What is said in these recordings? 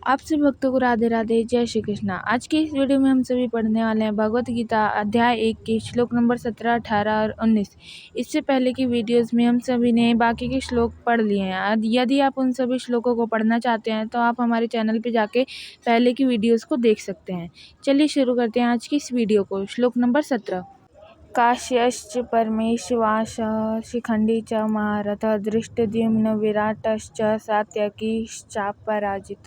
आप सभी भक्तों को राधे राधे, जय श्री कृष्ण। आज की इस वीडियो में हम सभी पढ़ने वाले हैं भगवत गीता अध्याय 1 के श्लोक नंबर 17, 18 और 19। इससे पहले की वीडियोस में हम सभी ने बाकी के श्लोक पढ़ लिए हैं। यदि आप उन सभी श्लोकों को पढ़ना चाहते हैं तो आप हमारे चैनल पर जाके पहले की वीडियोज़ को देख सकते हैं। चलिए शुरू करते हैं आज की इस वीडियो को। श्लोक नंबर 17। काश्यश्च परमेशवासः शिखण्डी च महारथः धृष्टद्युम्न विराटश्च सात्यकीश्चापराजित।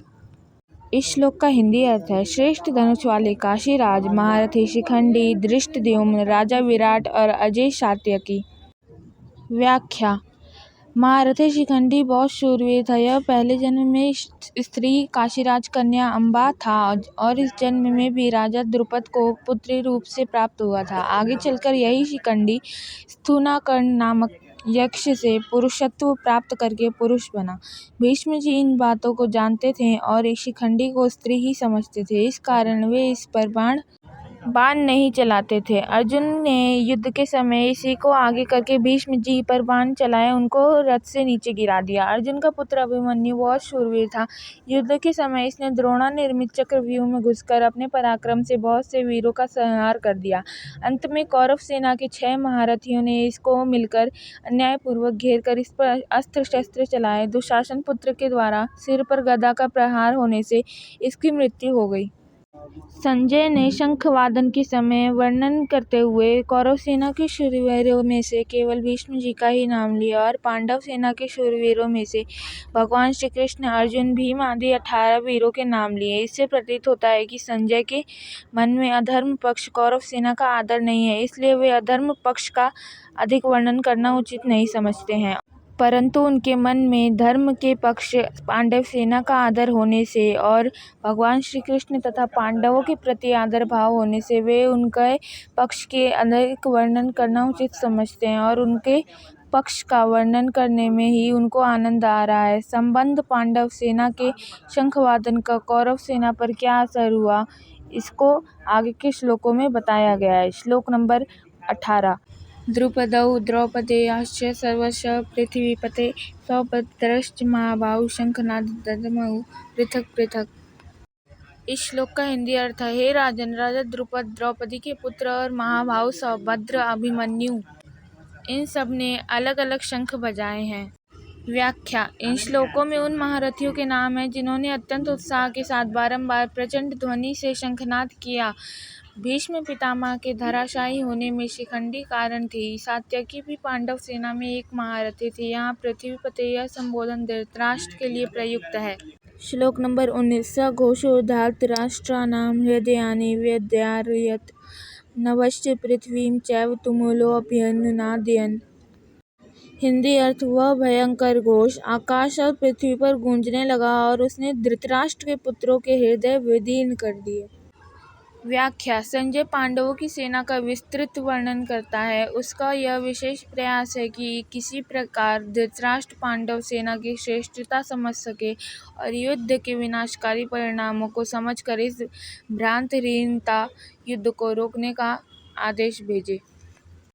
इस श्लोक का हिंदी अर्थ है, श्रेष्ठ धनुष वाले काशीराज महारथी शिखंडी, धृष्टद्युम्न राजा विराट और अजय सात्यकी। व्याख्या। महारथी शिखंडी बहुत शूरवीर था। यह पहले जन्म में स्त्री काशीराज कन्या अम्बा था और इस जन्म में भी राजा द्रुपद को पुत्री रूप से प्राप्त हुआ था। आगे चलकर यही शिखंडी स्थूनाकर्ण नामक यक्ष से पुरुषत्व प्राप्त करके पुरुष बना। भीष्म जी इन बातों को जानते थे और शिखंडी को स्त्री ही समझते थे। इस कारण वे इस पर बाण नहीं चलाते थे। अर्जुन ने युद्ध के समय इसी को आगे करके भीष्म जी पर बाण चलाए, उनको रथ से नीचे गिरा दिया। अर्जुन का पुत्र अभिमन्यु बहुत शूरवीर था। युद्ध के समय इसने द्रोणा निर्मित चक्रव्यूह में घुसकर अपने पराक्रम से बहुत से वीरों का संहार कर दिया। अंत में कौरव सेना के 6 महारथियों ने इसको मिलकर अन्यायपूर्वक घेर कर इस पर अस्त्र शस्त्र चलाए। दुशासन पुत्र के द्वारा सिर पर गदा का प्रहार होने से इसकी मृत्यु हो गई। संजय ने शंखवादन के समय वर्णन करते हुए कौरव सेना के शूरवीरों में से केवल भीष्म जी का ही नाम लिया और पांडव सेना के शूरवीरों में से भगवान श्री कृष्ण, अर्जुन, भीम आदि 18 वीरों के नाम लिए। इससे प्रतीत होता है कि संजय के मन में अधर्म पक्ष कौरव सेना का आदर नहीं है, इसलिए वे अधर्म पक्ष का अधिक वर्णन करना उचित नहीं समझते हैं, परंतु उनके मन में धर्म के पक्ष पांडव सेना का आदर होने से और भगवान श्री कृष्ण तथा पांडवों के प्रति आदर भाव होने से वे उनके पक्ष के अधिक वर्णन करना उचित समझते हैं और उनके पक्ष का वर्णन करने में ही उनको आनंद आ रहा है। संबंध पांडव सेना के शंखवादन का कौरव सेना पर क्या असर हुआ, इसको आगे के श्लोकों में बताया गया है। श्लोक नंबर 18। द्रुपदौ द्रौपदेयाश्च सर्वस्य पृथिवीपते सौभद्रश्च महाबाहु शंखनादमौ पृथक पृथक। इस श्लोक का हिंदी अर्थ है, हे राजन, राजा द्रुपद, द्रौपदी के पुत्र और महाबाहु सौभद्र, अभिमन्यु, इन सब ने अलग अलग शंख बजाए हैं। व्याख्या। इन श्लोकों में उन महारथियों के नाम हैं जिन्होंने अत्यंत उत्साह के साथ बारंबार प्रचंड ध्वनि से शंखनाद किया। भीष्म पितामह के धराशायी होने में शिखंडी कारण थी। सात्यकी भी पांडव सेना में एक महारथी थी। यहाँ पृथ्वीपते यह संबोधन धृतराष्ट्र के लिए प्रयुक्त है। श्लोक नंबर 19। स घोषो धार्तराष्ट्राणां हृदयानि व्यधारयत् नभश्च पृथ्वीं चैव तुमुलोऽभ्यनुनादयन्। हिंदी अर्थ, वह भयंकर घोष आकाश और पृथ्वी पर गूंजने लगा और उसने धृतराष्ट्र के पुत्रों के हृदय विदीर्ण कर दिए। व्याख्या। संजय पांडवों की सेना का विस्तृत वर्णन करता है। उसका यह विशेष प्रयास है कि किसी प्रकार धृतराष्ट्र पांडव सेना की श्रेष्ठता समझ सके और युद्ध के विनाशकारी परिणामों को समझकर इस भ्रांतहीनता युद्ध को रोकने का आदेश भेजे।